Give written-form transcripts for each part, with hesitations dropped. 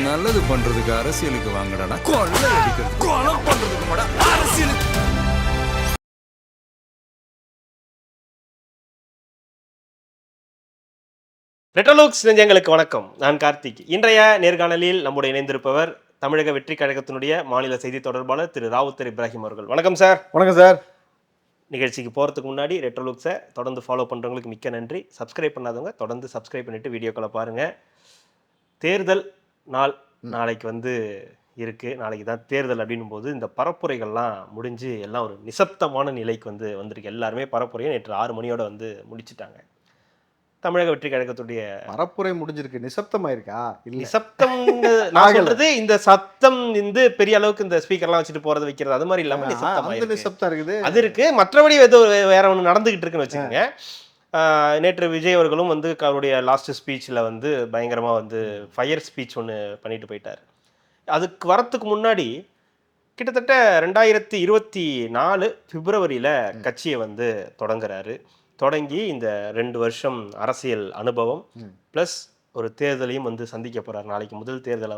நல்லது பண்றதுக்கு அரசியலுக்கு வாங்கடா, கொள்ளை அடிக்கிறது கொலை பண்றதுக்கு மாடா அரசியலுக்கு. ரெட்ரோலுக்ஸ் நெஞ்சங்களுக்கு வணக்கம். நான் கார்த்திக். இன்றைய நேர்காணலில் நம்முடைய இணைந்திருப்பவர் தமிழக வெற்றி கழகத்தினுடைய மாநில செய்தி தொடர்பாளர் திரு ராவுத்தர் இப்ராஹிம் அவர்கள். வணக்கம் சார். வணக்கம் சார். நிகழ்ச்சிக்கு போகிறதுக்கு முன்னாடி ரெட்ரோலுக்ஸை தொடர்ந்து ஃபாலோ பண்ணுறவங்களுக்கு மிக்க நன்றி. சப்ஸ்கிரைப் பண்ணாதவங்க தொடர்ந்து சப்ஸ்கிரைப் பண்ணிவிட்டு வீடியோக்களை பாருங்கள். தேர்தல் நாள் நாளைக்கு இருக்குது. நாளைக்கு தான் தேர்தல் அப்படின்னும் போது இந்த பரப்புரைகள்லாம் முடிஞ்சு எல்லாம் ஒரு நிசப்தமான நிலைக்கு வந்திருக்கு. எல்லாருமே பரப்புரையை நேற்று 6 மணியோட முடிச்சிட்டாங்க. தமிழக வெற்றி கழகத்துடைய பரப்புரை முடிஞ்சிருக்கு, நிசப்தமாயிருக்கா? இல்ல, நிசப்தம் நான் சொல்றது இந்த சத்தம் பெரிய அளவுக்கு இந்த ஸ்பீக்கர்லாம் வச்சுட்டு போறது வைக்கிறது அது மாதிரி இல்லாம நிசப்தம் இருக்குது. அது இருக்கு. மற்றபடி ஏதோ வேற ஒன்று நடந்துகிட்டு இருக்குன்னு வச்சுக்கோங்க. நேற்று விஜய் அவர்களும் அவருடைய லாஸ்ட் ஸ்பீச்சில் பயங்கரமா ஃபயர் ஸ்பீச் ஒன்று பண்ணிட்டு போயிட்டார். அதுக்கு வரத்துக்கு முன்னாடி கிட்டத்தட்ட 2024 பிப்ரவரியில் கட்சியை தொடங்குறாரு. தொடங்கி இந்த 2 வருஷம் அரசியல் அனுபவம் ப்ளஸ் ஒரு தேர்தலையும் சந்திக்க போகிறார். நாளைக்கு முதல் தேர்தலை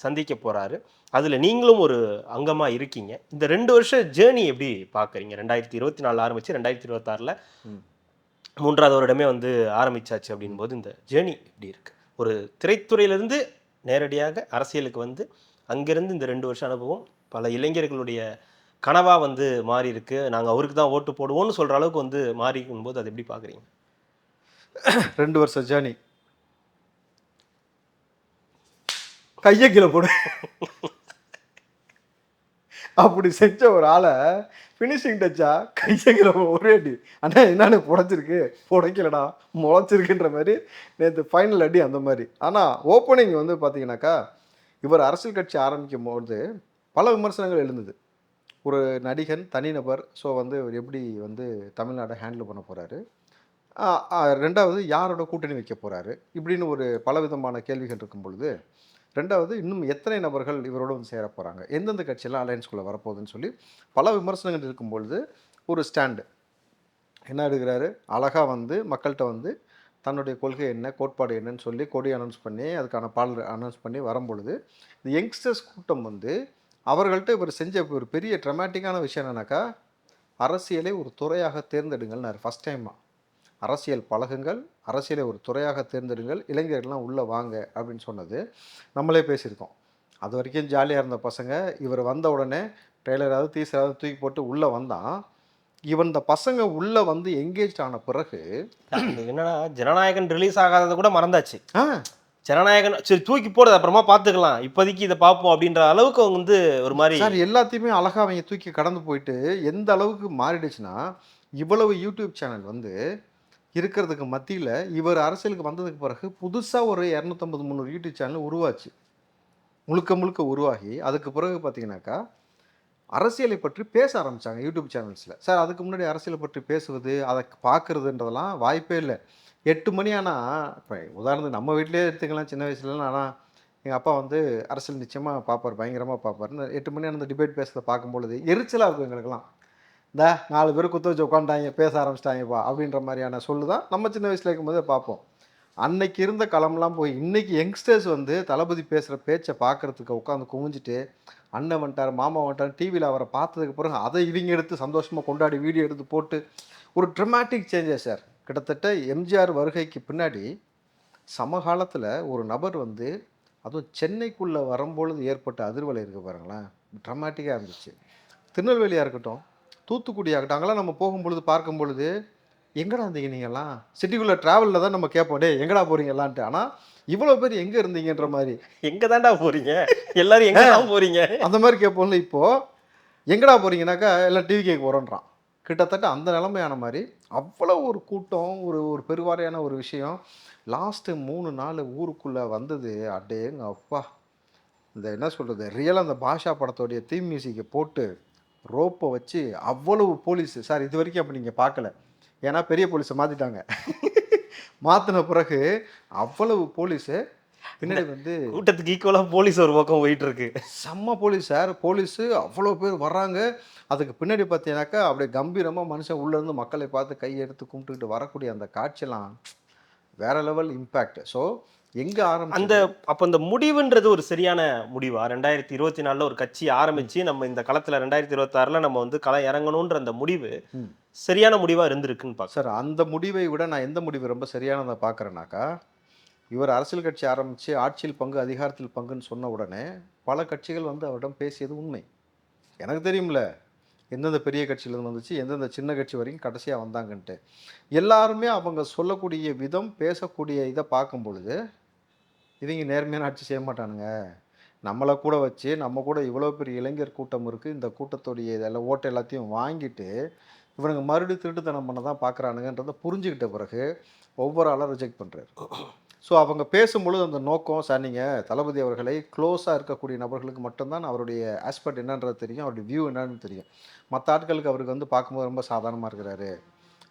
சந்திக்க போகிறாரு. அதில் நீங்களும் ஒரு அங்கமாக இருக்கீங்க. இந்த 2 வருஷம் ஜேர்னி எப்படி பார்க்குறீங்க? 2024 ஆரம்பித்து 2026 3வது வருடமே ஆரம்பிச்சாச்சு அப்படின் போது இந்த ஜேர்னி எப்படி இருக்குது? ஒரு திரைத்துறையிலிருந்து நேரடியாக அரசியலுக்கு அங்கேருந்து இந்த 2 வருஷம் அனுபவம் பல இளைஞர்களுடைய கனவா மாறி இருக்கு. நாங்கள் அவருக்கு தான் ஓட்டு போடுவோம்னு சொல்கிற அளவுக்கு மாறி இருக்கும்போது அதை எப்படி பார்க்குறீங்க? 2 வருஷம் ஜேர்னி கையை கீழே போடு அப்படி செஞ்ச ஒரு ஆளை ஃபினிஷிங் டச்சா கையை கீழே ஒரே அடி. அண்ணா என்னன்னு புடைச்சிருக்கு, புடைக்கலடா முளைச்சிருக்குன்ற மாதிரி நேற்று ஃபைனல் அடி அந்த மாதிரி. ஆனால் ஓப்பனிங் பார்த்தீங்கன்னாக்கா இவர் அரசியல் கட்சி ஆரம்பிக்கும் போது பல விமர்சனங்கள் எழுந்தது. ஒரு நடிகன் தனிநபர், ஸோ இவர் எப்படி தமிழ்நாடை ஹேண்டில் பண்ண போகிறாரு, 2வது யாரோட கூட்டணி வைக்க போகிறாரு, இப்படின்னு ஒரு பலவிதமான கேள்விகள் இருக்கும் பொழுது, 2வது இன்னும் எத்தனை நபர்கள் இவரோட சேர போகிறாங்க, எந்தெந்த கட்சியெல்லாம் அலையன்ஸ்குள்ளே வரப்போகுதுன்னு சொல்லி பல விமர்சனங்கள் இருக்கும் பொழுது ஒரு ஸ்டாண்டு என்ன எடுக்கிறாரு, அழகாக மக்கள்கிட்ட தன்னுடைய கொள்கை என்ன, கோட்பாடு என்னன்னு சொல்லி கொடி அனௌன்ஸ் பண்ணி அதுக்கான பாடல் அனௌன்ஸ் பண்ணி வரும்பொழுது இந்த யங்ஸ்டர்ஸ் கூட்டம் அவர்கள்ட்ட இவர் செஞ்ச ஒரு பெரிய ட்ரமாட்டிக்கான விஷயம் என்னன்னாக்கா, அரசியலை ஒரு துறையாக தேர்ந்தெடுங்கள். ஃபஸ்ட் டைமாக அரசியல் பழகுங்கள், அரசியலை ஒரு துறையாக தேர்ந்தெடுங்கள், இளைஞர்கள்லாம் உள்ளே வாங்க அப்படின்னு சொன்னது நம்மளே பேசியிருக்கோம். அது வரைக்கும் ஜாலியாக இருந்த பசங்க இவர் வந்த உடனே ட்ரெய்லராவது டீசராவது தூக்கி போட்டு உள்ளே வந்தான். இவன் இந்த பசங்க உள்ளே எங்கேஜ் ஆன பிறகு என்னன்னா ஜனநாயகன் ரிலீஸ் ஆகாதது கூட மறந்தாச்சு. ஜனநாயகன் சரி தூக்கி போடுறது அப்புறமா பார்த்துக்கலாம், இப்போதைக்கு இதை பார்ப்போம் அப்படின்ற அளவுக்கு ஒரு மாதிரி சார் எல்லாத்தையுமே அழகாக அவங்க தூக்கி கடந்து போயிட்டு எந்த அளவுக்கு மாறிடுச்சுன்னா, இவ்வளவு யூடியூப் சேனல் இருக்கிறதுக்கு மத்தியில் இவர் அரசியலுக்கு வந்ததுக்கு பிறகு புதுசாக ஒரு 250-300 யூடியூப் சேனல் உருவாச்சு. முழுக்க முழுக்க உருவாகி அதுக்கு பிறகு பார்த்தீங்கன்னாக்கா அரசியலை பற்றி பேச ஆரம்பித்தாங்க யூடியூப் சேனல்ஸில். சார் அதுக்கு முன்னாடி அரசியலை பற்றி பேசுவது, அதை பார்க்குறதுன்றதெல்லாம் வாய்ப்பே இல்லை. 8 மணி ஆனால், இப்போ உதாரணத்துக்கு நம்ம வீட்டிலே எடுத்துக்கலாம், சின்ன வயசுலலாம். ஆனால் எங்கள் அப்பா அரசியல் நிச்சயமாக பார்ப்பார், பயங்கரமாக பார்ப்பார். இந்த 8 மணி அந்த டிபேட் பேசுகிறத பார்க்கும்பொழுது எரிச்சலாக இருக்கும் எங்களுக்கெல்லாம். இந்த 4 பேர் குத்த வச்சு உட்காந்துட்டாங்க, பேச ஆரம்பிச்சிட்டாங்கப்பா அப்படின்ற மாதிரியான சொல்லு தான் நம்ம சின்ன வயசில் இருக்கும்போதே பார்ப்போம். அன்னைக்கு இருந்த களம்லாம் போய் இன்றைக்கி யங்ஸ்டர்ஸ் தளபதி பேசுகிற பேச்சை பார்க்குறதுக்கு உட்காந்து குவிஞ்சிட்டு அண்ணன் வந்துட்டார், மாமா வந்துட்டார், டிவியில் அவரை பார்த்ததுக்கு பிறகு அதை இவங்க எடுத்து சந்தோஷமாக கொண்டாடி வீடியோ எடுத்து போட்டு ஒரு ட்ரமாட்டிக் சேஞ்சஸ் சார். கிட்டத்தட்ட எம்ஜிஆர் வருகைக்கு பின்னாடி சமகாலத்தில் ஒரு நபர் அதுவும் சென்னைக்குள்ளே வரும்பொழுது ஏற்பட்ட அதிர்வலை இருக்குது பாருங்களேன், ட்ரமாட்டிக்காக இருந்துச்சு. திருநெல்வேலியாக இருக்கட்டும், தூத்துக்குடி ஆகட்டும், அங்கெல்லாம் நம்ம போகும்பொழுது பார்க்கும் பொழுது எங்கடா இருந்தீங்க நீங்கள்லாம், சிட்டிக்குள்ளே ட்ராவலில் தான் நம்ம கேட்போம், டே எங்கடா போகிறீங்களான்ட்டு. ஆனால் இவ்வளோ பேர் எங்கே இருந்தீங்கன்ற மாதிரி, எங்கே தாண்டா போகிறீங்க எல்லோரும் எங்கே தான் போகிறீங்க அந்த மாதிரி கேட்போம்ல. இப்போது எங்கடா போகிறீங்கனாக்கா எல்லாம் டிவி கேட்க போகிறோன்றான். கிட்டத்தட்ட அந்த நிலைமையான மாதிரி அவ்வளோ ஒரு கூட்டம், ஒரு பெருவாரியான ஒரு விஷயம். லாஸ்ட்டு 3 நாள் ஊருக்குள்ளே வந்தது. அடேங்க அப்பா, இந்த என்ன சொல்கிறது, ரியலாக அந்த பாஷா படத்தோடைய தீம் மியூசிக்கை போட்டு ரோப்பை வச்சு அவ்வளவு போலீஸு. சார் இது வரைக்கும் அப்படி நீங்கள் பார்க்கல, ஏன்னா பெரிய போலீஸை மாற்றிட்டாங்க. மாற்றின பிறகு அவ்வளவு போலீஸு பின்னாடி கூட்டத்துக்கு ஈக்குவலாக போலீஸ் ஒரு பக்கம் போயிட்டு இருக்கு. செம்ம போலீஸ் சார், போலீஸு அவ்வளோ பேர் வர்றாங்க. அதுக்கு பின்னாடி பார்த்தீங்கன்னாக்கா அப்படியே கம்பீரமாக மனுஷன் உள்ளேருந்து மக்களை பார்த்து கையெடுத்து கும்பிட்டுக்கிட்டு வரக்கூடிய அந்த காட்சியெல்லாம் வேறு லெவல் இம்பேக்ட். ஸோ எங்கே அந்த ஆரம்பிச்சது? அப்ப அந்த முடிவுன்றது ஒரு சரியான முடிவா? 2024ல ஒரு கட்சி ஆரம்பிச்சு, நம்ம இந்த களத்துல 2026ல நம்ம வந்து களம் இறங்கணுன்ற அந்த முடிவு, ம். சரியான முடிவா இருந்திருக்குன்னு சார், பார்க்குறேன். அந்த முடிவை விட நான் எந்த முடிவு ரொம்ப சரியானதா பார்க்குறேன்னாக்கா, இவர் அரசியல் கட்சி ஆரம்பிச்சு ஆட்சியில் பங்கு, அதிகாரத்தில் பங்குன்னு சொன்ன உடனே, பல கட்சிகள் வந்து அவரிடம் பேசியது உண்மை. எனக்கு தெரியும்ல, எந்தெந்த பெரிய கட்சியிலேருந்து வந்துச்சு, எந்தெந்த சின்ன கட்சி வரைக்கும் கடைசியா வந்தாங்கன்ட்டு. எல்லாருமே அவங்க சொல்லக்கூடிய விதம், பேசக்கூடிய இத பார்க்கும் பொழுது, இவங்க நேர்மையான ஆட்சி செய்ய மாட்டானுங்க. நம்மள கூட வச்சு, நம்ம கூட இவ்வளோ பெரிய இளைஞர் கூட்டம் இருக்கு. இந்த கூட்டத்துடைய இதெல்லாம் ஓட்டு எல்லாத்தையும் வாங்கிட்டு, இவனுங்க மறுபடியும் திருட்டுத்தனம் பண்ண தான் பார்க்குறானுங்கன்றத புரிஞ்சுகிட்ட பிறகு, ஒவ்வொரு ஆளா ரிஜெக்ட் பண்றாரு. ஸோ அவங்க பேசும்பொழுது அந்த நோக்கம், சார் நீங்க தளபதி அவர்களை க்ளோஸா இருக்கக்கூடிய நபர்களுக்கு மட்டும் தான் அவருடைய ஆஸ்பெக்ட் என்னன்றது தெரியும். அவருடைய வியூ என்னன்னு தெரியும். மத்த ஆட்களுக்கு அவருக்கு வந்து பார்க்கும்போது ரொம்ப சாதாரணமா இருக்கிறாரு.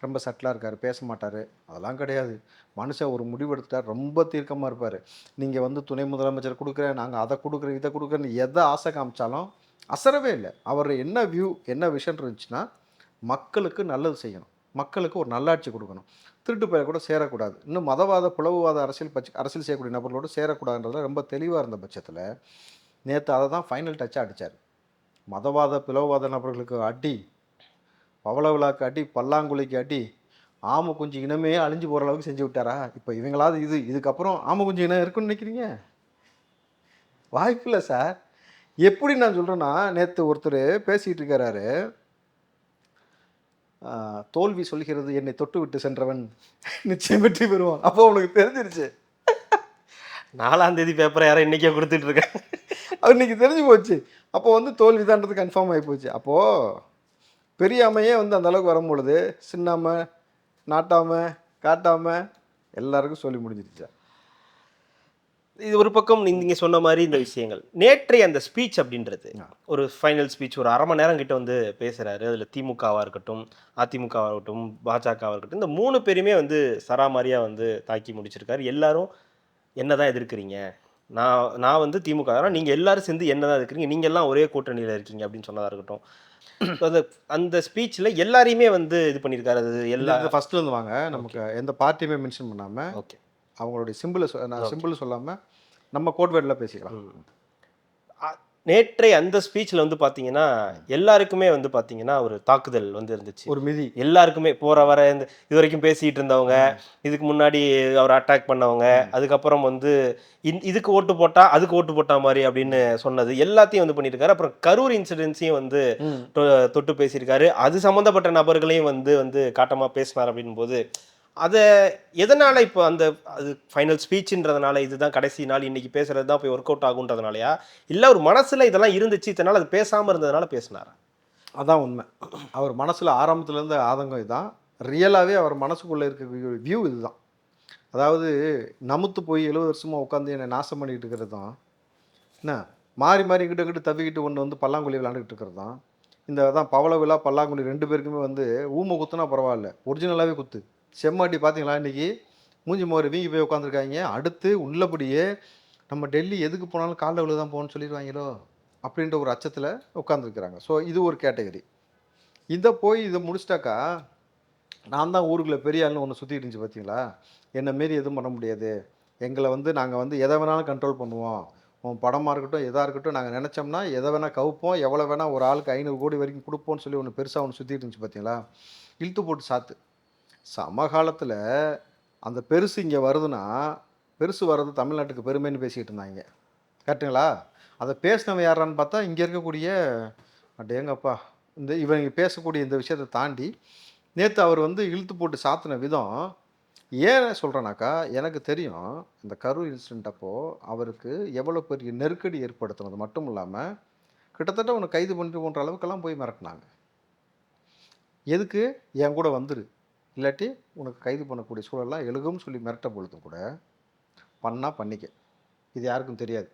ரொம்ப சட்டிலா இருக்காரு. பேச மாட்டாரு. அதெல்லாம் கிடையாது. மனுஷன் ஒரு முடிவு எடுத்துட்டா ரொம்ப தீர்க்கமா இருப்பாரு. நீங்க வந்து துணை முதலமைச்சர் குடுக்குறேன், நாங்க அத குடுக்குறேன், இத குடுக்குறேன்னு எத ஆசை காமிச்சாலும் அசரவே இல்ல. அவர் என்ன வியூ, என்ன விஷன் இருந்துச்சுன்னா, மக்களுக்கு நல்லது செய்யணும். மக்களுக்கு ஒரு நல்லாட்சி குடுக்கணும். திருட்டு பயல கூட சேரக்கூடாது. இன்னும் மதவாத, பிளவுவாத அரசியல் செய்யக்கூடிய நபர்களோடு சேரக்கூடாதுன்றதுல ரொம்ப தெளிவா இருந்த பட்சத்தில, நேத்து அத தான் ஃபைனல் டச்சா அடிச்சாரு. மதவாத, பிளவுவாத நபர்களுக்கு அடி, பவள விழாக்கு அடி, பல்லாங்குழிக்கு அடி, ஆம குஞ்சு இனமே அழிஞ்சு போற அளவுக்கு செஞ்சு விட்டாரா? இப்ப இவங்களாவது இதுக்கப்புறம் ஆம குஞ்சு இனம் இருக்குன்னு நினைக்கிறீங்க? வாய்ப்பில்ல சார். எப்படி நான் சொல்றேன்னா, நேத்து ஒருத்தரு பேசிட்டு இருக்கிறாரு. தோல்வி சொல்கிறது என்னை தொட்டுவிட்டு சென்றவன் நிச்சயம் வெற்றி பெறுவான். அப்போ உனக்கு தெரிஞ்சிருச்சு. 4ஆம் தேதி பேப்பரை யாரோ இன்னைக்கே குடுத்துட்டு இருக்காங்க. அது இன்னைக்கு தெரிஞ்சு போச்சு. அப்போ வந்து தோல்விதான்றது கன்ஃபார்ம் ஆயி போச்சு. அப்போ பெரியாமையே வந்து அந்த அளவுக்கு வரும்பொழுது, சின்னாம, நாட்டாம, காட்டாம எல்லாருக்கும் சொல்லி முடிஞ்சிருச்சு. இது ஒரு பக்கம் நீங்க சொன்ன மாரி இந்த விஷயங்கள். நேற்றைய அந்த ஸ்பீச் அப்படின்றது, ஒரு ஃபைனல் ஸ்பீச் ஒரு 1/2 மணி நேரம் கிட்ட வந்து பேசுறாரு. அதுல திமுகவா இருக்கட்டும், அதிமுகவா இருக்கட்டும், பாஜகவா இருக்கட்டும், இந்த 3 பேருமே வந்து சராமாரியா வந்து தாக்கி முடிச்சிருக்காரு. எல்லாரும் என்னதான் எதிர்க்கிறீங்க? நான் நான் வந்து திமுக தான். நீங்க எல்லாரும் சேர்ந்து என்னதான் எதிர்க்கிறீங்க? நீங்க எல்லாம் ஒரே கூட்டணியில இருக்கீங்க அப்படின்னு சொன்னதா இருக்கட்டும். அந்த அந்த ஸ்பீச்ல எல்லாரையுமே வந்து இது பண்ணியிருக்காரு. அது எல்லா இந்த ஃபர்ஸ்ட்ல இருந்து வாங்க. நமக்கு ஓகே, எந்த பார்ட்டியுமே மென்ஷன் பண்ணாம, ஓகே, அவங்களுடைய நான் ஓகே. சிம்பிள் சொல்லாம, நம்ம கோட் வேர்ட்ல பேசிக்கலாம். ம். அ நேற்றைய அந்த ஸ்பீச்ல வந்து பார்த்தீங்கன்னா, எல்லாருக்குமே வந்து பார்த்தீங்கன்னா, ஒரு தாக்குதல் வந்து இருந்துச்சு. ஒரு மிதி. எல்லாருக்குமே போற வர இந்த இதுவரைக்கும் பேசிட்டு இருந்தவங்க, இதுக்கு முன்னாடி அவர அட்டாக் பண்ணவங்க, அதுக்கப்புறம் வந்து இதுக்கு ஓட்டு போட்டா, அதுக்கு ஓட்டு போட்டா மாரி அப்படின்னு சொன்னது, எல்லாத்தையும் வந்து பண்ணியிருக்காரு. அப்புறம் கரூர் இன்சிடென்ட்ஸையும் வந்து ம். தொ தொட்டு பேசியிருக்காரு. அது சம்மந்தப்பட்ட நபர்களையும் வந்து வந்து காட்டமா பேசினார் அப்படின்னும்போது, அத எதனால இப்போ அந்த அது ஃபைனல் ஸ்பீச்ன்றதுனால, இதுதான் கடைசி நாள், இன்னைக்கு பேசுறது தான் போய் ஒர்க் அவுட் ஆகுன்றதுனாலயா? இல்ல ஒரு மனசுல இதெல்லாம் இருந்துச்சு, இத்தன நாள் அது பேசாம இருந்ததுனால பேசினாரா? அதான் உண்மை. அவர் மனசுல ஆரம்பத்துல இருந்த ஆதங்கம் இதான். ரியலாவே அவர் மனசுக்குள்ள இருக்கக்கூடிய வியூ இதுதான். அதாவது நமுத்து போய் 70 வருஷமா உட்காந்து என்ன நாசம் பண்ணிக்கிட்டு இருக்கிறது தான். என்ன மாறி மாறி இங்கிட்டு இங்கிட்டு தவிக்கிட்டு ஒண்ணு வந்து பல்லாங்குழி விளையாண்டுக்கிட்டு இருக்கிறது தான். இந்த அதான் பவள விழா, பல்லாங்குழி 2 பேருக்குமே வந்து ஊம குத்துனா பரவால்ல. ஒரிஜினலாவே குத்து. செம்மாட்டி பார்த்தீங்களா இன்னைக்கு? மூஞ்சி மோரு வீங்கி போய் உட்காந்துருக்காய்ங்க. அடுத்து உள்ளபடியே நம்ம டெல்லி எதுக்கு போனாலும் கால்ல விழ தான் போவோம்ன்னு சொல்லிருவாய்ங்களோ! அப்படின்ற ஒரு அச்சத்துல உட்காந்துருக்கிறாங்க. ஸோ இது ஒரு கேட்டகரி. இத முடிச்சுட்டாக்கா, நான் தான் ஊருக்குள்ள பெரிய ஆளுன்னு ஒண்ணு சுத்திட்டு இருந்துச்சு பார்த்தீங்களா? என்ன மீறி எதுவும் பண்ண முடியாது. எங்கள வந்து நாங்க வந்து எத வேணாலும் கண்ட்ரோல் பண்ணுவோம். உன் படமா இருக்கட்டும், எதா இருக்கட்டும் நாங்க நெனச்சோம்னா, எத வேணா கவுப்போம். எவ்வளோ வேணா ஒரு ஆளுக்கு 500 கோடி வரைக்கும் குடுப்போம்ன்னு சொல்லி ஒண்ணு பெருசா ஒண்ணு சுத்திட்டு இருந்துச்சு பார்த்தீங்களா? இழுத்து போட்டு சாத்து. சமகாலத்துல அந்த பெருசு இங்க வருதுன்னா, பெருசு வர்றது தமிழ்நாட்டுக்கு பெருமைன்னு பேசிக்கிட்டு இருந்தாய்ங்க. கரெக்ட்டுங்களா? அத பேசினவன் யார்றான்னு பார்த்தா, இங்க இருக்கக்கூடிய அடேங்கப்பா! இவங்க பேசக்கூடிய இந்த விஷயத்த தாண்டி, நேத்து அவர் வந்து இழுத்து போட்டு சாத்துன விதம், ஏன் சொல்றேன்னாக்கா, எனக்கு தெரியும். இந்த கரூர் இன்சிடென்ட் அப்போ அவருக்கு எவ்வளோ பெரிய நெருக்கடி ஏற்படுத்துனது மட்டும் இல்லாம, கிட்டத்தட்ட உன்ன கைது பண்ணிட்டு போன்ற அளவுக்கெல்லாம் போய் மிரட்டுனாங்க. எதுக்கு? என் கூட வந்துரு. இல்லாட்டி உனக்கு கைது பண்ணக்கூடிய சூழல்லாம் எழுகும்னு சொல்லி மிரட்ட பொழுதும் கூட, பண்ணா பண்ணிக்க. இது யாருக்கும் தெரியாது.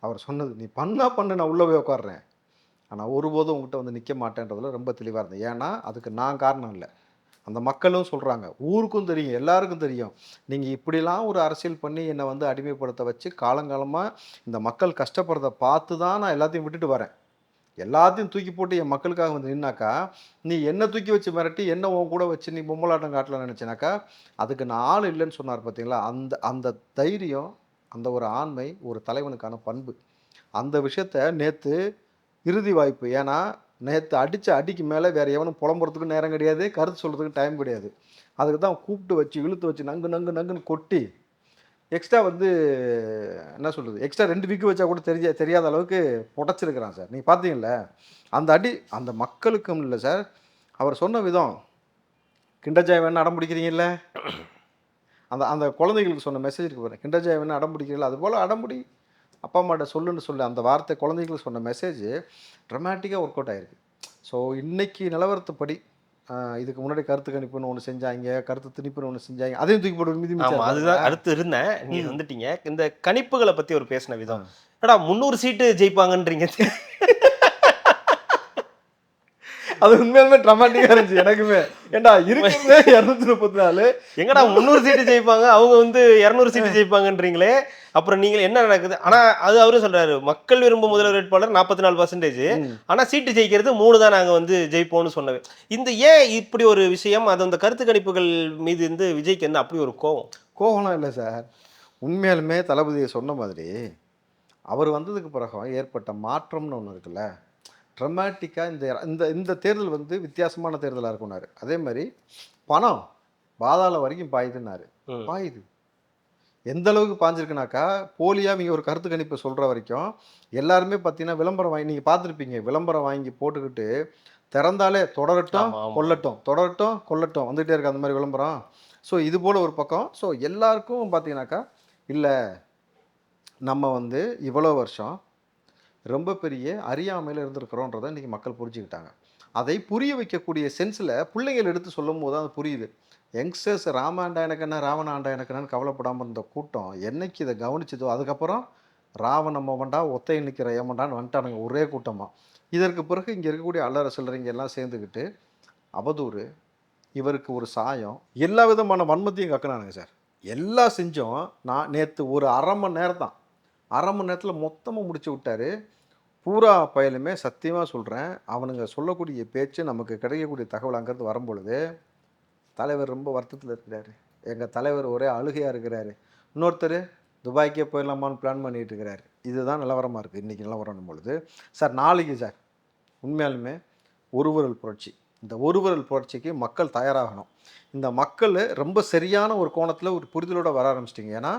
அவர் சொன்னது, "நீ பண்ணா பண்ணு நான் உள்ள போய் உட்கார்றேன். ஆனா ஒருபோதும் உன்கிட்ட வந்து நிக்க மாட்டேன்றதுல ரொம்ப தெளிவா இருந்தேன்." ஏன்னா, அதுக்கு நான் காரணம் இல்ல. அந்த மக்களும் சொல்றாங்க. ஊருக்கும் தெரியும், எல்லாருக்கும் தெரியும். நீங்க இப்படிலாம் ஒரு அரசியல் பண்ணி என்ன வந்து அடிமைப்படுத்த வச்சு, காலங்காலமா இந்த மக்கள் கஷ்டப்படுறத பார்த்து தான் நான் எல்லாத்தையும் விட்டுட்டு வரேன். எல்லாத்தையும் தூக்கி போட்டு என் மக்களுக்காக வந்து நின்னாக்கா, நீ என்ன தூக்கி வச்சு மிரட்டி என்ன உன் கூட வச்சு நீ பொம்மலாட்டம் காட்டலாம்னு நினச்சினாக்கா, அதுக்கு நான் ஆள் இல்லைன்னு சொன்னார் பார்த்தீங்களா, அந்த அந்த தைரியம், அந்த ஒரு ஆண்மை ஒரு தலைவனுக்கான பண்பு. அந்த விஷயத்த நேத்து இறுதி வாய்ப்பு. ஏன்னா, நேத்து அடிச்ச அடிக்கு மேல வேற எவனும் புலம்புறதுக்கும் நேரம் கிடையாது, கருத்து சொல்றதுக்கும் டைம் கிடையாது. அதுக்கு தான் கூப்பிட்டு வச்சு, இழுத்து வச்சு நங்கு நங்கு நங்குன்னு கொட்டி, எக்ஸ்ட்ரா வந்து என்ன சொல்றது? எக்ஸ்ட்ரா 2 விக் வச்சா கூட தெரியாத அளவுக்கு புடைச்சிருக்கிறான் சார். நீங்க பார்த்தீங்கல்ல, அந்த அடி அந்த மக்களுக்கும் இல்ல சார், அவர் சொன்ன விதம், கிண்டர் ஜாய் வேணும்னு அடம் பிடிக்கிறீங்கல்ல, அந்த அந்த குழந்தைகளுக்கு சொன்ன மெசேஜ் இருக்கு பாருங்க. கிண்டர் ஜாய் வேணும்னு அடம் பிடிக்கிறீங்களா, அதுபோல அடம்புடி, அப்பா அம்மாட்ட சொல்லுன்னு சொல்லி அந்த வார்த்தை குழந்தைகளுக்கு சொன்ன மெசேஜ் ட்ரமாட்டிக்கா ஒர்க் அவுட் ஆயிருக்கு. ஸோ இன்னைக்கு நிலவரத்துப்படி இதுக்கு முன்னாடி கருத்து கணிப்புன்னு ஒன்று செஞ்சாங்க, கருத்து திணிப்புன்னு ஒன்று செஞ்சாங்க, அதையும் தூக்கி போட்டு மீதி ஆமா, மிச்சம் அதுதான் அடுத்து இருந்தேன். நீங்க வந்துட்டீங்க. இந்த கணிப்புகளை பத்தி ஒரு பேசின விதம், ஏடா 300 சீட்டு ஜெயிப்பாங்கன்றீங்க. அது உண்மையாலுமே ட்ரமாட்டிக்கா இருந்துச்சு எனக்குமே. ஏண்டா இருக்கிறதே 234 எங்கடா 300 சீட்டு ஜெயிப்பாங்க, அவங்க வந்து 200 சீட்டு ஜெயிப்பாங்கன்றீங்களே, அப்புறம் நீங்க என்ன நடக்குது? ஆனா அது அவரும் சொல்றாரு, மக்கள் விரும்பும் முதல்வர் வேட்பாளர் 44%, ஆனா சீட்டு ஜெயிக்கிறது 3 தான் நாங்க வந்து ஜெயிப்போம்னு சொன்னது. இந்த ஏன் இப்படி ஒரு விஷயம்? அது அந்த கருத்து கணிப்புகள் மீது வந்து விஜய்க்கு என்ன அப்படி ஒரு கோவம்? கோவம்லாம் இல்லை சார். உண்மையாலுமே தளபதியை சொன்ன மாதிரி அவர் வந்ததுக்கு பிறகு ஏற்பட்ட மாற்றம்னு ஒன்று இருக்குல்ல, ட்ரமாட்டிக்காக இந்த இந்த இந்த தேர்தல் வந்து வித்தியாசமான தேர்தலாக இருக்கும்னாரு. அதே மாதிரி பணம் பாதாள வரைக்கும் பாயுதுன்னாரு. பாயுது. எந்த அளவுக்கு பாஞ்சிருக்குனாக்கா, போலியாக இவங்க ஒரு கருத்து கணிப்பு சொல்கிற வரைக்கும் எல்லாருமே பார்த்தீங்கன்னா விளம்பரம் வாங்கி, நீங்கள் பார்த்துருப்பீங்க, விளம்பரம் வாங்கி போட்டுக்கிட்டு திறந்தாலே தொடரட்டும் ஆமா, ஆமா. கொல்லட்டும், தொடரட்டும் கொல்லட்டும் வந்துகிட்டே இருக்கு அந்த மாதிரி விளம்பரம். ஸோ இது போல் ஒரு பக்கம். ஸோ எல்லாருக்கும் பார்த்தீங்கன்னாக்கா, இல்லை நம்ம வந்து இவ்வளோ வருஷம் ரொம்ப பெரிய அறியாமையில் இருந்திருக்கிறோன்றதை இன்றைக்கி மக்கள் புரிஞ்சுக்கிட்டாங்க. அதை புரிய வைக்கக்கூடிய சென்ஸில் பிள்ளைகள் எடுத்து சொல்லும் போது தான் அது புரியுது. யங்ஸ்டர்ஸ் ராமாண்டா எனக்கு என்ன, ராவணாண்டா எனக்கு என்னன்னு கவலைப்படாமல் இருந்த கூட்டம் என்னைக்கு இதை கவனிச்சதோ, அதுக்கப்புறம் ராவண மவன்டா ஒத்தை நிற்கிற ஏமண்டான்னு வந்துட்டானுங்க ஒரே கூட்டமாக. இதற்கு பிறகு இங்கே இருக்கக்கூடிய அல்லற சில்லறைங்க எல்லாம் சேர்ந்துக்கிட்டு அவதூறு, இவருக்கு ஒரு சாயம், எல்லா விதமான வன்மத்தையும் கக்குனானுங்க சார். எல்லாம் செஞ்சோம். நான் நேற்று ஒரு அரை மணி நேரம் தான், அரை மணி நேரத்தில் மொத்தமாக முடிச்சு விட்டாரு. பூரா பயலுமே சத்தியமாக சொல்கிறேன், அவனுங்க சொல்லக்கூடிய பேச்சு நமக்கு கிடைக்கக்கூடிய தகவல் அங்கேருந்து வரும்பொழுது, தலைவர் ரொம்ப வருத்தத்தில் இருக்கிறாரு, எங்கள் தலைவர் ஒரே அழுகையாக இருக்கிறாரு, இன்னொருத்தர் துபாய்க்கே போயிடலாமான்னு பிளான் பண்ணிகிட்டு இருக்கிறாரு. இதுதான் நிலவரமாக இருக்குது இன்றைக்கி நிலவரம் பொழுது. சார் நாளைக்கு சார் உண்மையாலுமே ஒருவரல் புரட்சி. இந்த ஒருவரல் புரட்சிக்கு மக்கள் தயாராகணும். இந்த மக்கள் ரொம்ப சரியான ஒரு கோணத்தில் ஒரு புரிதலோடு வர ஆரம்பிச்சிட்டிங்க. ஏன்னா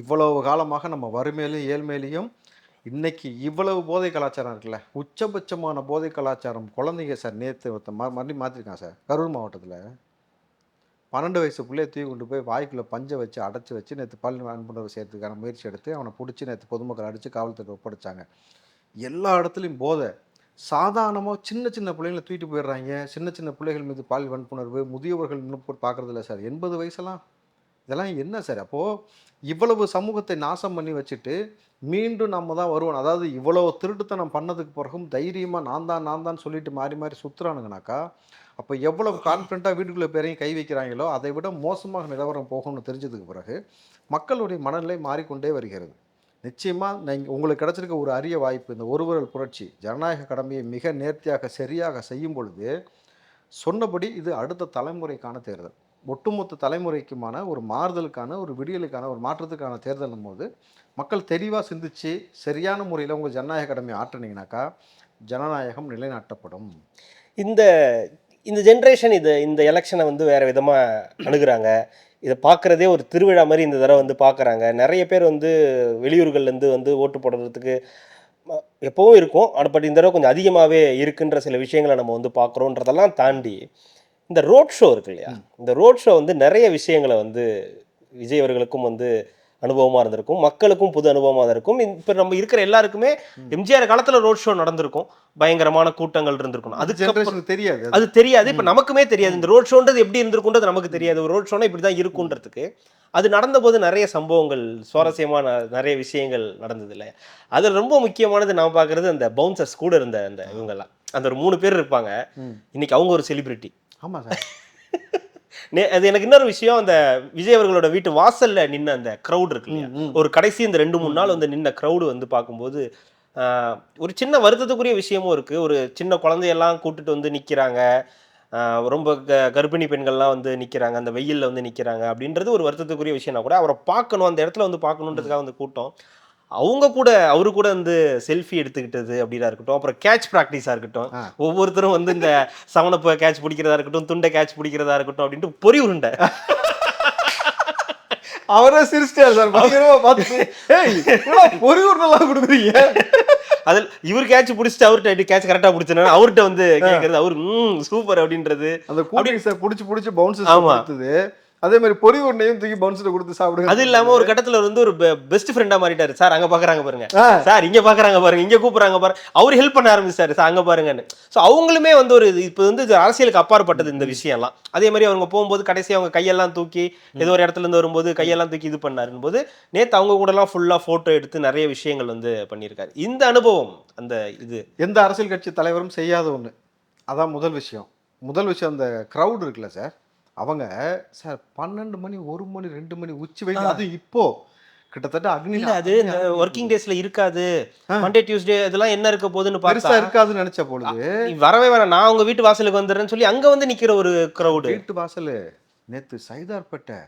இவ்வளவு காலமாக நம்ம வறுமையிலையும் ஏழ்மையிலையும் இன்னைக்கு இவ்வளவு போதை கலாச்சாரம் இருக்குல்ல, உச்சபட்சமான போதை கலாச்சாரம் குழந்தைங்க சார். நேற்று மறுபடியும் மாற்றிருக்கான் சார். கரூர் மாவட்டத்தில் 12 வயசு பிள்ளையை தூக்கி கொண்டு போய் வாய்க்குள்ளே பஞ்சை வச்சு அடைச்சி வச்சு நேற்று பல் அன்புணர்வு செய்யறதுக்கான முயற்சி எடுத்து அவனை பிடிச்சி நேற்று பொதுமக்கள் அடித்து காவல்துறை ஒப்படைச்சாங்க. எல்லா இடத்துலையும் போதை. சாதாரணமாக சின்ன சின்ன பிள்ளைங்களை தூக்கிட்டு போயிடுறாங்க. சின்ன சின்ன பிள்ளைகள் மீது பால் வன்புணர்வு, முதியவர்கள் இன்னும் போட்டு பார்க்குறதில்ல சார். 80 வயசெல்லாம் இதெல்லாம் என்ன சார்? அப்போது இவ்வளவு சமூகத்தை நாசம் பண்ணி வச்சுட்டு மீண்டும் நம்ம தான் வருவோம். அதாவது இவ்வளோ திருட்டுத்தனம் பண்ணதுக்கு பிறகும் தைரியமாக நான் தான் சொல்லிட்டு மாறி மாறி சுற்றுறானுங்கனாக்கா, அப்போ எவ்வளவு கான்ஃபிடண்ட்டாக வீட்டுக்குள்ளே பேரையும் கை வைக்கிறாங்களோ அதை விட மோசமாக நிலவரம் போகும்னு தெரிஞ்சதுக்கு பிறகு மக்களுடைய மனநிலை மாறிக்கொண்டே வருகிறது. நிச்சயமாக உங்களுக்கு கிடச்சிருக்க ஒரு அரிய வாய்ப்பு. இந்த ஒருவரல் புரட்சி ஜனநாயக கடமையை மிக நேர்த்தியாக சரியாக செய்யும் பொழுது சொன்னபடி இது அடுத்த தலைமுறைக்கான தேர்தல், ஒட்டுமொத்த தலைமுறைக்குமான ஒரு மாறுதலுக்கான, ஒரு விடியலுக்கான, ஒரு மாற்றத்துக்கான தேர்தலும் போது மக்கள் தெளிவாக சிந்திச்சு சரியான முறையில் உங்கள் ஜனநாயக கடமையை ஆற்றினீங்கனாக்கா ஜனநாயகம் நிலைநாட்டப்படும். இந்த இந்த ஜென்ரேஷன் இந்த எலெக்ஷனை வந்து வேறு விதமாக அணுகுறாங்க. இதை பார்க்குறதே ஒரு திருவிழா மாதிரி இந்த தடவை வந்து பார்க்குறாங்க. நிறைய பேர் வந்து வெளியூர்கள்லேருந்து வந்து ஓட்டு போடுறதுக்கு எப்போவும் இருக்கும், பட் இந்த தடவை கொஞ்சம் அதிகமாகவே இருக்குன்ற சில விஷயங்களை நம்ம வந்து பார்க்குறோன்றதெல்லாம் தாண்டி இந்த ரோட் ஷோ இருக்கு இல்லையா, இந்த ரோட் ஷோ வந்து நிறைய விஷயங்களை வந்து விஜய் அவர்களுக்கும் வந்து அனுபவமாக இருந்திருக்கும், மக்களுக்கும் புது அனுபவமாக தான் இருக்கும். இப்போ நம்ம இருக்கிற எல்லாருக்குமே எம்ஜிஆர் காலத்தில் ரோட் ஷோ நடந்திருக்கும், பயங்கரமான கூட்டங்கள் இருந்திருக்கும். அது ஜெனரேஷனுக்கு தெரியாது, அது தெரியாது. இப்போ நமக்குமே தெரியாது இந்த ரோட் ஷோன்றது எப்படி இருந்திருக்குன்றது நமக்கு தெரியாது. ஒரு ரோட் ஷோனா இப்படி தான் இருக்குன்றதுக்கு அது நடந்தபோது நிறைய சம்பவங்கள், சுவாரஸ்யமான நிறைய விஷயங்கள் நடந்தது இல்லை. அதில் ரொம்ப முக்கியமானது நான் பார்க்குறது அந்த பவுன்சர்ஸ் கூட இருந்த அந்த இவங்கெல்லாம், அந்த ஒரு 3 பேர் இருப்பாங்க. இன்னைக்கு அவங்க ஒரு செலிபிரிட்டி. ஆமாம் சார். அது எனக்கு இன்னொரு விஷயம், அந்த விஜய் அவர்களோட வீட்டு வாசல்ல நின்ன அந்த க்ரௌட் இருக்கு இல்லையா, ஒரு கடைசி இந்த 2-3 நாள் வந்து நின்ன க்ரௌடு வந்து பார்க்கும்போது ஒரு சின்ன வருத்தத்துக்குரிய விஷயமும் இருக்குது. ஒரு சின்ன குழந்தையெல்லாம் கூட்டிட்டு வந்து நிற்கிறாங்க, ரொம்ப கர்ப்பிணி பெண்கள்லாம் வந்து நிற்கிறாங்க, அந்த வெயிலில் வந்து நிற்கிறாங்க அப்படின்றது ஒரு வருத்தத்துக்குரிய விஷயம்னா கூட அவரை பார்க்கணும், அந்த இடத்துல வந்து பார்க்கணுன்றதுக்காக வந்து கூட்டம். அவங்க கூட அவரு கூட வந்து செல்ஃபி எடுத்துக்கிட்டது அப்படின்னா இருக்கட்டும், அப்புறம் கேட்ச் ப்ராக்டிஸாக இருக்கட்டும், ஆ. ஒவ்வொருத்தரும் வந்து இந்த சவனப்பை கேட்ச் பிடிக்கிறதா இருக்கட்டும், துண்டை கேட்ச் பிடிக்கிறதா இருக்கட்டும் அப்படின்ட்டு பொறி உருண்டை. அவரே சிரிச்சிட்டாரு சார் பயங்கரமா பார்த்து. ஏய் பொறி உருண்டெல்லாம் கொடுக்குறீங்க. அதில் இவர் கேட்ச் பிடிச்சிட்டு அவர்கிட்ட கேட்ச் கரெக்டாக பிடிச்சனா அவர்கிட்ட வந்து கேட்கறது அவர் சூப்பர் அப்படின்றது. அந்த கூலிங்ஸை பிடிச்சி பவுன்சர்ஸ் ஆமா. கொடுத்தது. அதே மாதிரி பொறி உருண்டையும் தூக்கி பவுன்சர் கொடுத்து சாப்பிடுங்க. அது இல்லாம ஒரு கட்டத்துல வந்து ஒரு பெஸ்ட் ஃப்ரெண்டா மாறிட்டாரு. சார் அங்க பாக்குறாங்க பாருங்க, ஆ. சார் இங்க பாக்குறாங்க பாருங்க, இங்க கூப்பிடுறாங்க பாருங்க, அவர் ஹெல்ப் பண்ண ஆரம்பிச்சாரு, சார் அங்க பாருங்கன்னு. ஸோ அவங்களுமே வந்து ஒரு இப்போ வந்து இது அரசியலுக்கு அப்பாற்பட்டது இந்த விஷயம்லாம். அதே மாதிரி அவங்க போகும்போது கடைசி அவங்க கையெல்லாம் தூக்கி ஏதோ ஒரு இடத்துல இருந்து வரும்போது கையெல்லாம் தூக்கி இது பண்ணாருன்னு போது நேத்து அவங்க கூட எல்லாம் ஃபுல்லா போட்டோ எடுத்து நிறைய விஷயங்கள் வந்து பண்ணியிருக்காரு. இந்த அனுபவம் அந்த இது எந்த அரசியல் கட்சி தலைவரும் செய்யாத ஒண்ணு. அதான் முதல் விஷயம். முதல் விஷயம் அந்த கிரவுட் இருக்குல்ல சார். அவங்க சார் 12 மணி 1 மணி 2 மணி உச்சி வெயில், அது இப்போ கிட்டத்தட்ட அக்னி இல்ல அது இந்த ஒர்க்கிங் டேஸ்ல இருக்காது. மண்டே டியூஸ்டே இதெல்லாம் என்ன இருக்க போகுதுன்னு பெருசா பார்த்தா இருக்காதுன்னு நினைச்ச பொழுது நீ வரவே வேணாம், நான் உங்க வீட்டு வாசலுக்கு வந்துடுறேன்னு சொல்லி அங்க வந்து நிக்கிற ஒரு கிரௌடு. வீட்டு வாசல் நேத்து சைதார்பேட்டை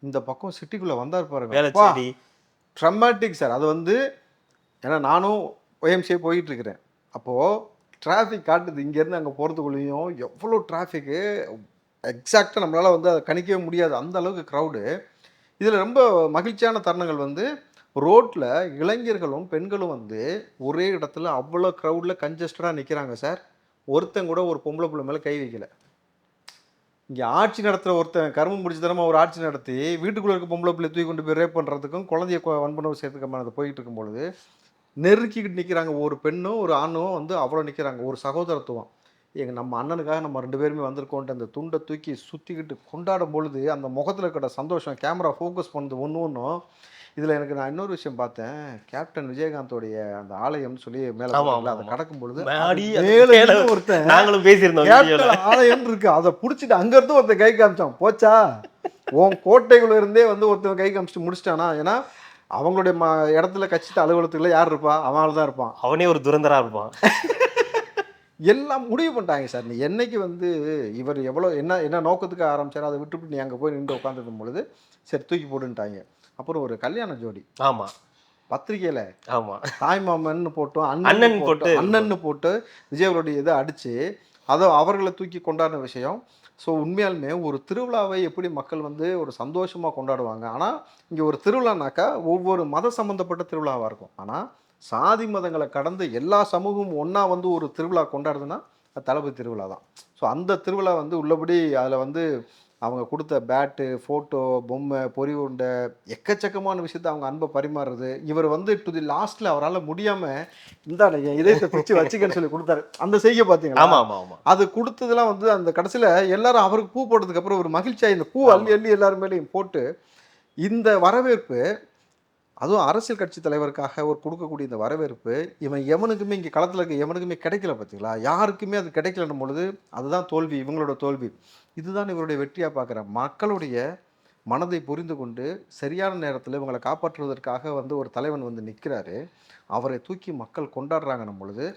இந்த பக்கம் சிட்டிக்குள்ள வந்தார் பாருங்க. Velachery dramatic sir. அது வந்து ஏன்னா நானும் ஒய்எம்சிஏ போயிட்டு இருக்கிறேன். அப்போ டிராஃபிக் காட்டுது இங்கேருந்து அங்கே போகிறதுக்குள்ளேயும் எவ்வளோ டிராஃபிக்கு எக்ஸாக்டாக நம்மளால் வந்து அதை கணிக்கவே முடியாது, அந்த அளவுக்கு க்ரௌடு. இதில் ரொம்ப மகிழ்ச்சியான தருணங்கள் வந்து ரோட்டில் இளைஞர்களும் பெண்களும் வந்து ஒரே இடத்துல அவ்வளோ க்ரௌடில் கன்ஜஸ்டடாக நிற்கிறாங்க சார். ஒருத்தன் கூட ஒரு பொம்பளை பிள்ளை மேலே கை வைக்கல. இங்கே ஆட்சி நடத்துகிற ஒருத்தன் கரும்பு முடிச்சு தரமாக ஒரு ஆட்சி நடத்தி வீட்டுக்குள்ளே இருக்க பொம்பளை பிள்ளை தூக்கி கொண்டு போய் ரேப் பண்ணுறதுக்கும் குழந்தைய வன்புணர்வு சேர்த்துக்கமான அதை போயிட்டு இருக்கும்பொழுது நெருக்கிக்கிட்டு நிற்கிறாங்க. ஒரு பெண்ணும் ஒரு ஆணும் வந்து அவ்வளோ நிற்கிறாங்க. ஒரு சகோதரத்துவம். நம்ம அண்ணனுக்காக நம்ம 2 பேருமே வந்திருக்கோன்ட்டு அந்த துண்டை தூக்கி சுற்றிக்கிட்டு கொண்டாடும் பொழுது அந்த முகத்தில் இருக்கிற சந்தோஷம், கேமரா ஃபோக்கஸ் பண்ணது ஒன்றும். இதில் எனக்கு நான் இன்னொரு விஷயம் பார்த்தேன். கேப்டன் விஜயகாந்தோடைய அந்த ஆலயம்னு சொல்லி மேலே அதை கடக்கும் பொழுது ஒருத்தன் நாங்களும் பேசியிருந்தோம், கேப்டன் ஆலயம் இருக்கு, அதை பிடிச்சிட்டு அங்கேருந்து ஒருத்தன் கை காமிச்சான். போச்சா உன் கோட்டைக்குள்ள இருந்தே வந்து ஒருத்தன் கை காமிச்சிட்டு முடிச்சிட்டானா? ஏன்னா அவங்களுடைய இடத்துல கட்சி அலுவலகத்துல யார் இருப்பா? அவனால தான் இருப்பான். அவனே ஒரு துரந்தரா இருப்பான். எல்லாம் முடிவு பண்ணிட்டாங்க சார். நீ என்னைக்கு வந்து இவர் எவ்வளோ என்ன நோக்கத்துக்கு ஆரம்பிச்சாரோ அதை விட்டுவிட்டு நீ அங்கே போய் நின்று உட்காந்துருக்கும் பொழுது சரி தூக்கி போட்டுட்டாங்க. அப்புறம் ஒரு கல்யாண ஜோடி ஆமா பத்திரிகையில ஆமா தாய் மாமன்னு போட்டோம், அண்ணன் போட்டு விஜயவருடைய இதை அடிச்சு அதை அவர்களை தூக்கி கொண்டாடின விஷயம். ஸோ உண்மையாலுமே ஒரு திருவிழாவை எப்படி மக்கள் வந்து ஒரு சந்தோஷமாக கொண்டாடுவாங்க. ஆனால் இங்கே ஒரு திருவிழானாக்கா ஒவ்வொரு மத சம்மந்தப்பட்ட திருவிழாவாக இருக்கும். ஆனால் சாதி மதங்களை கடந்து எல்லா சமூகமும் ஒன்றா வந்து ஒரு திருவிழா கொண்டாடுதுன்னா அது தளபதி திருவிழா தான். ஸோ அந்த திருவிழா வந்து உள்ளபடி அதில் வந்து அவங்க கொடுத்த பேட்டு, ஃபோட்டோ, பொம்மை, பொறி உருண்டை, எக்கச்சக்கமான விஷயத்தை அவங்க அன்பை பரிமாறுறது. இவர் வந்து டு தி லாஸ்ட்டில் அவரால் முடியாமல் இந்தாண்ட என் இதயத்தை பிடிச்சி வச்சுக்கன்னு சொல்லி கொடுத்தாரு. அந்த செய்கை பார்த்தீங்களா? ஆமாம் ஆமாம் ஆமாம். அது கொடுத்ததெல்லாம் வந்து அந்த கடைசியில் எல்லாரும் அவருக்கு பூ போட்டதுக்கப்புறம் ஒரு மகிழ்ச்சியாக இந்த பூ அள்ளி அள்ளி எல்லாரும் மேலேயும் போட்டு இந்த வரவேற்பு, அதுவும் அரசியல் கட்சி தலைவருக்காக ஒரு கொடுக்கக்கூடிய இந்த வரவேற்பு இவன் எவனுக்குமே இங்கே களத்தில் இருக்க எவனுக்குமே கிடைக்கல. பார்த்தீங்களா? யாருக்குமே அது கிடைக்கலன்னும் பொழுது அதுதான் தோல்வி, இவங்களோட தோல்வி. இதுதான் இவருடைய வெற்றியாக பார்க்குறேன். மக்களுடைய மனதை புரிந்து கொண்டு சரியான நேரத்தில் இவங்களை காப்பாற்றுவதற்காக வந்து ஒரு தலைவன் வந்து நிற்கிறாரு. அவரை தூக்கி மக்கள் கொண்டாடுறாங்கன்னும் பொழுது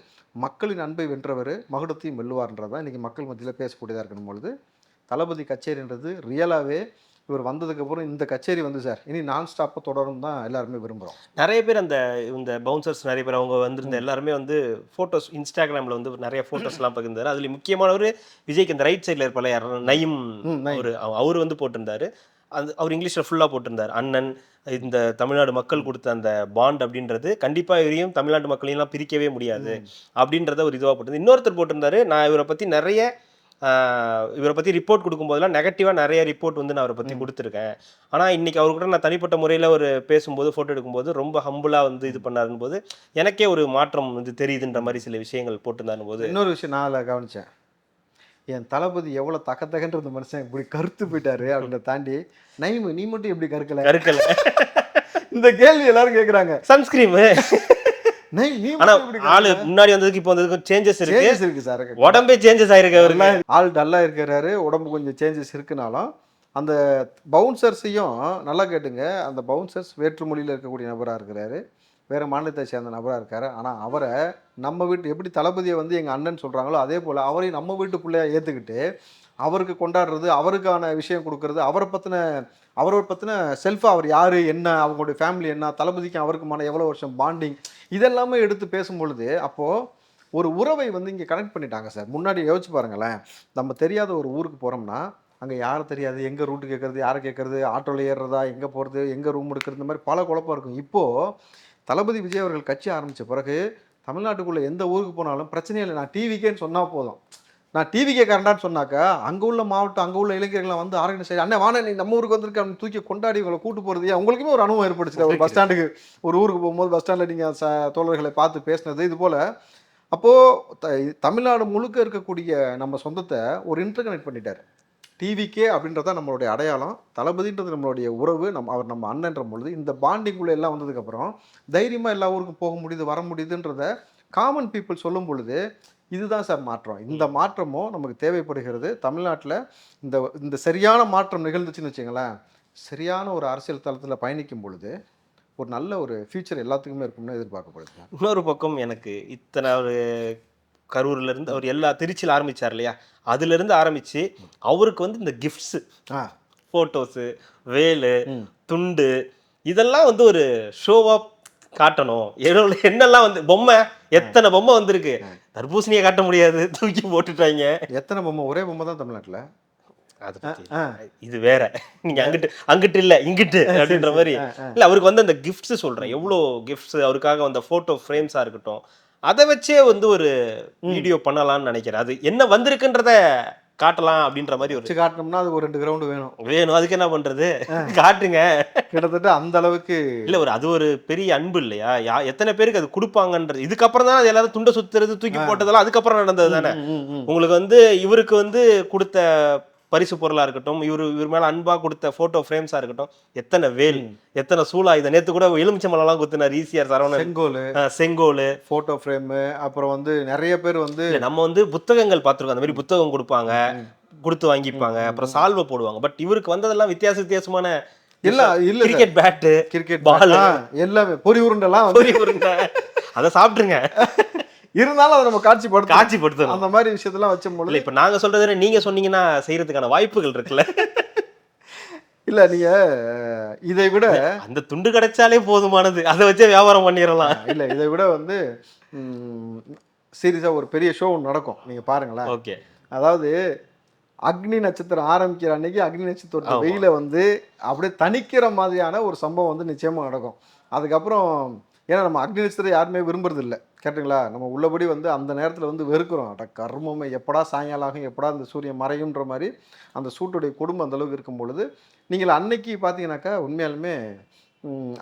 மக்களின் அன்பை வென்றவர் மகுடத்தையும் வெல்லுவார்ன்றதான் இன்றைக்கி மக்கள் மத்தியில் பேசக்கூடியதாக இருக்கணும் பொழுது தளபதி கச்சேரின்றது ரியலாகவே இவர் வந்ததுக்கப்புறம் இந்த கச்சேரி வந்து சார் இனி நான் ஸ்டாப்பாக தொடரும் தான் எல்லாருமே விரும்புகிறோம். நிறைய பேர் இந்த பவுன்சர்ஸ் நிறைய பேர் அவங்க வந்திருந்த எல்லாருமே வந்து ஃபோட்டோஸ் இன்ஸ்டாகிராமில் வந்து நிறைய ஃபோட்டோஸ்லாம் பகிர்ந்தார். அதில் முக்கியமானவர் விஜய்க்கு இந்த ரைட் சைடில் இருப்பார் யார் நயீம், அவர் வந்து போட்டிருந்தார். அவர் இங்கிலீஷில் ஃபுல்லாக போட்டிருந்தார். அண்ணன் இந்த தமிழ்நாடு மக்கள் கொடுத்த அந்த பாண்ட் அப்படின்றது கண்டிப்பாக இவரையும் தமிழ்நாட்டு மக்களையும் பிரிக்கவே முடியாது அப்படின்றத ஒரு இதுவாக போட்டிருந்தார். இன்னொருத்தர் போட்டிருந்தாரு, நான் இவரை பற்றி ரிப்போர்ட் கொடுக்கும்போதெல்லாம் நெகட்டிவாக நிறைய ரிப்போர்ட் வந்து நான் அவரை பற்றி கொடுத்துருக்கேன். ஆனால் இன்றைக்கி அவர் கூட நான் தனிப்பட்ட முறையில் ஒரு பேசும்போது ஃபோட்டோ எடுக்கும்போது ரொம்ப ஹம்புளாக வந்து இது பண்ணாருன்னு போது எனக்கே ஒரு மாற்றம் வந்து தெரியுதுன்ற மாதிரி சில விஷயங்கள் போட்டிருந்தாருன்னு போது இன்னொரு விஷயம் நான் அதில் கவனித்தேன். என் தளபதி எவ்வளோ தகத்தகன்ற மனுஷன் இப்படி கருத்து போயிட்டாரு அப்படின்றத தாண்டி நைமு நீ மட்டும் எப்படி கருக்கல இந்த கேள்வி எல்லாரும் கேட்குறாங்க. சன்ஸ்கிரீம் ஆளு முன்னாடி வந்ததுக்கு இப்போ வந்ததுக்கு சேஞ்சஸ் இருக்கு சார். உடம்பே சேஞ்சஸ் ஆயிருக்கு. அவருக்கு ஆள் டல்லா இருக்கிறாரு, உடம்பு கொஞ்சம் சேஞ்சஸ் இருக்குனாலும் அந்த பவுன்சர்ஸையும் நல்லா கேட்டுங்க. அந்த பவுன்சர்ஸ் வேற்றுமொழியில் இருக்கக்கூடிய நபராக இருக்கிறாரு. வேறு மாநிலத்தை சேர்ந்த நபராக இருக்கார். ஆனால் அவரை நம்ம வீட்டு எப்படி தளபதியை வந்து எங்கள் அண்ணன் சொல்கிறாங்களோ அதே போல் அவரையும் நம்ம வீட்டு பிள்ளையாக ஏற்றுக்கிட்டு அவருக்கு கொண்டாடுறது, அவருக்கான விஷயம் கொடுக்கறது, அவரை பற்றின செல்ஃபாக அவர் யார் என்ன, அவங்களுடைய ஃபேமிலி என்ன, தளபதிக்கும் அவருக்குமான எவ்வளோ வருஷம் பாண்டிங், இதெல்லாமே எடுத்து பேசும்பொழுது அப்போது ஒரு உறவை வந்து இங்கே கனெக்ட் பண்ணிட்டாங்க சார். முன்னாடி யோசிச்சு பாருங்களேன், நம்ம தெரியாத ஒரு ஊருக்கு போகிறோம்னா அங்கே யாரை தெரியாது, எங்கே ரூட்டு கேட்குறது, யாரை கேட்குறது, ஆட்டோவில் ஏறுறதா, எங்கே போகிறது, எங்கே ரூம் எடுக்கிறது, இந்த மாதிரி பல குழப்பம் இருக்கும். இப்போது தளபதி விஜய் அவர்கள் கட்சி ஆரம்பித்த பிறகு தமிழ்நாட்டுக்குள்ளே எந்த ஊருக்கு போனாலும் பிரச்சனையே இல்லை. நான் டிவிக்கேன்னு சொன்னால் போதும், நான் டிவிக்கே கரண்டான்னு சொன்னாக்கா அங்கே உள்ள மாவட்டம், அங்கே உள்ள இளைஞர்களை வந்து ஆர்கனைஸ் செய்ய, அண்ணே வானே நீ நம்ம ஊருக்கு வந்திருக்க அப்படின்னு தூக்கி கொண்டாடி உங்களை கூட்டு போகிறது. உங்களுக்குமே ஒரு அனுபவம் ஏற்படுச்சு ஒரு பஸ் ஸ்டாண்டுக்கு, ஒரு ஊருக்கு போகும்போது பஸ் ஸ்டாண்டில் நீங்கள் தோழர்களை பார்த்து பேசினது இது போல். அப்போது தமிழ்நாடு முழுக்க இருக்கக்கூடிய நம்ம சொந்தத்தை ஒரு இன்டர்கனெக்ட் பண்ணிட்டார். டிவிக்கே அப்படின்றத நம்மளுடைய அடையாளம், தளபதின்றது நம்மளுடைய உறவு, அவர் நம்ம அண்ணன்ற பொழுது இந்த பாண்டிங்குள்ளே எல்லாம் வந்ததுக்கப்புறம் தைரியமாக எல்லா ஊருக்கும் போக முடியுது, வர முடியுதுன்றத காமன் பீப்புள் சொல்லும் பொழுது இதுதான் சார் மாற்றம். இந்த மாற்றமும் நமக்கு தேவைப்படுகிறது. தமிழ்நாட்டில் இந்த சரியான மாற்றம் நிகழ்ந்துச்சுன்னு வச்சுங்களேன், சரியான ஒரு அரசியல் தளத்தில் பயணிக்கும் பொழுது ஒரு நல்ல ஒரு ஃபியூச்சர் எல்லாத்துக்குமே இருக்கும்னு எதிர்பார்க்கப்படுது. இன்னொரு பக்கம் எனக்கு இத்தனை ஒரு கரூர்லேருந்து அவர் எல்லா திருச்சியில் ஆரம்பித்தார் இல்லையா, அதுலேருந்து ஆரம்பித்து அவருக்கு வந்து இந்த கிஃப்ட்ஸு, ஃபோட்டோஸு, வேலு, துண்டு, இதெல்லாம் வந்து ஒரு ஷோவாக காட்டணும். என்னெல்லாம் வந்து பொம்மை, எத்தனை பொம்மை வந்திருக்கு, தர்பூசணியை காட்ட முடியாது, தூக்கி போட்டுட்டாங்க. எத்தனை பொம்மை, ஒரே பொம்மை தான் தமிழ்நாட்டில். அது இது வேற, நீங்க அங்கிட்டு இல்ல இங்கிட்டு அப்படின்ற மாதிரி இல்ல. அவருக்கு வந்து அந்த கிஃப்ட்ஸ் சொல்றேன், எவ்வளோ கிஃப்ட்ஸ் அவருக்காக அந்த போட்டோ ஃப்ரேம்ஸா இருக்கட்டும், அதை வச்சே வந்து ஒரு வீடியோ பண்ணலாம்னு நினைக்கிறேன். அது என்ன வந்திருக்குன்றத காட்டலாம் அப்படின்ற மாதிரி ஒரு காட்டணும்னா அது ஒரு 2 கிரவுண்ட் வேணும். அதுக்கு என்ன பண்றது, காட்டுங்க. கிட்டத்தட்ட அந்த அளவுக்கு இல்ல, அது ஒரு பெரிய அன்பு இல்லையா, எத்தனை பேருக்கு அது கொடுப்பாங்கன்றது. இதுக்கப்புறம் தான் அது எல்லாரும் துண்டை சுத்துறது, தூக்கி போட்டதெல்லாம் அதுக்கப்புறம் நடந்தது தானே. உங்களுக்கு வந்து இவருக்கு வந்து கொடுத்த பரிசு பொருளா இருக்கட்டும், இவர் மேல அன்பா கொடுத்த போட்டோ ஃப்ரேம்ஸா இருக்கட்டும், எத்தனை வேல், எத்தனை சூழாயுதம். நேத்து கூட எலுமிச்சம்பழம்லாம் குத்துனார் ஈசிஆர் சரவணன், செங்கோல் போட்டோ ஃப்ரேம். அப்புறம் வந்து நிறைய பேர் வந்து நம்ம வந்து புத்தகங்கள் பார்த்துருக்கோம், அந்த மாதிரி புத்தகம் கொடுப்பாங்க, கொடுத்து வாங்கிப்பாங்க, அப்புறம் சால்வை போடுவாங்க. பட் இவருக்கு வந்ததெல்லாம் வித்தியாசமான கிரிக்கெட் பேட்டு, கிரிக்கெட் பால், எல்லாமே பொரி உருண்டெல்லாம் அதை சாப்பிட்டுருங்க. இருந்தாலும் அதை நம்ம காட்சிப்படுத்தணும். அந்த மாதிரி விஷயத்தெல்லாம் வச்சும்போது இப்ப நாங்க சொல்றது நீங்க சொன்னீங்கன்னா செய்யறதுக்கான வாய்ப்புகள் இருக்குல்ல. இல்ல நீங்க இதை விட அந்த துண்டு கிடைச்சாலே போதுமானது, அதை வச்சே வியாபாரம் பண்ணிடலாம். இல்ல இதை விட வந்து சீரியஸா ஒரு பெரிய ஷோ நடக்கும், நீங்க பாருங்களேன். ஓகே, அதாவது அக்னி நட்சத்திரம் ஆரம்பிக்கிற அன்னைக்கு அக்னி நட்சத்திரத்தோட வெயில வந்து அப்படியே தணிக்கிற மாதிரியான ஒரு சம்பவம் வந்து நிச்சயமா நடக்கும். அதுக்கப்புறம் ஏன்னா நம்ம அக்னி நட்சத்திரம் யாருமே விரும்புறது இல்லை, கேட்டுங்களா. நம்ம உள்ளபடி வந்து அந்த நேரத்தில் வந்து வெறுக்கிறோம். கர்மமே எப்படா சாயங்காலம் ஆகும், எப்படா இந்த சூரியன் மறையுன்ற மாதிரி அந்த சூட்டுடைய குடும்பம் அந்தளவுக்கு இருக்கும் பொழுது நீங்கள் அன்னைக்கு பார்த்தீங்கன்னாக்கா உண்மையாலுமே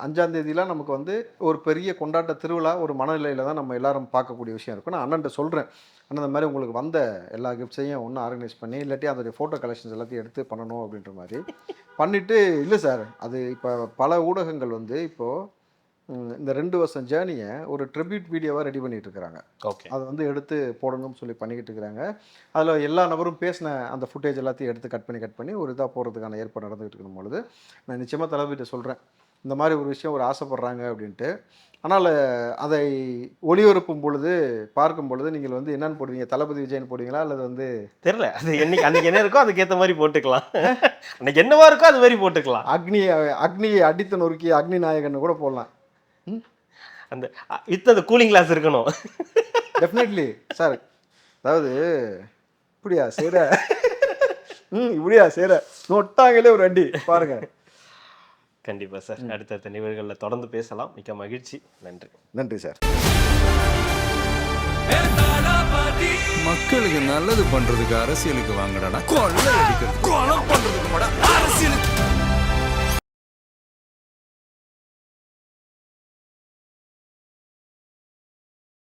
5ஆம் தேதியெலாம் நமக்கு வந்து ஒரு பெரிய கொண்டாட்ட திருவிழா ஒரு மனநிலையில் தான் நம்ம எல்லாரும் பார்க்கக்கூடிய விஷயம் இருக்கும். நான் அண்ணன்ட்ட சொல்கிறேன், அண்ணன் இந்த மாதிரி உங்களுக்கு வந்த எல்லா கிஃப்ட்ஸையும் ஒன்று ஆர்கனைஸ் பண்ணி இல்லாட்டி அதோடைய ஃபோட்டோ கலெக்ஷன்ஸ் எல்லாத்தையும் எடுத்து பண்ணணும் அப்படின்ற மாதிரி பண்ணிவிட்டு, இல்லை சார் அது இப்போ பல ஊடகங்கள் வந்து இப்போது இந்த 2 வருஷம் ஜேர்னியை ஒரு ட்ரிபியூட் வீடியோவாக ரெடி பண்ணிகிட்டு இருக்கிறாங்க. ஓகே, அதை வந்து எடுத்து போடணும்னு சொல்லி பண்ணிக்கிட்டு இருக்கிறாங்க. அதில் எல்லா நபரும் பேசின அந்த ஃபுட்டேஜ் எல்லாத்தையும் எடுத்து கட் பண்ணி ஒரு இதாக போகிறதுக்கான ஏற்பாடு நடந்துகிட்டு இருக்கும் பொழுது நான் நிச்சயமாக தளபதிட்ட சொல்கிறேன், இந்த மாதிரி ஒரு விஷயம் ஒரு ஆசைப்படுறாங்க அப்படின்ட்டு. ஆனால் அதை ஒளிபரப்பும் பொழுது பார்க்கும் பொழுது நீங்கள் வந்து என்னென்னு போடுவீங்க, தளபதி விஜய்னு போடுவீங்களா அல்லது வந்து தெரியல, அது அன்னைக்கு என்ன இருக்கோ அதுக்கேற்ற மாதிரி போட்டுக்கலாம், அன்னைக்கு என்னவா இருக்கோ அது மாதிரி போட்டுக்கலாம். அக்னியை அடித்து நொறுக்கி அக்னி நாயகன் கூட போடலாம். அந்த அந்த கூலிங் கிளாஸ் இருக்கணும். Definitely sir. அதாவது இப்படியா சேர இப்படியா சேர நொட்டாங்களே ஒரு அடி பாருங்க. கண்டிப்பா சார், அடுத்தடுத்த நிகழ்வுகளில் தொடர்ந்து பேசலாம். மிக்க மகிழ்ச்சி. நன்றி. நன்றி சார். மக்களுக்கு நல்லது பண்றதுக்கு அரசியலுக்கு வாங்கடா, கொலை அடிக்கிறது, கொலை பண்றதுக்கு அரசியலுக்கு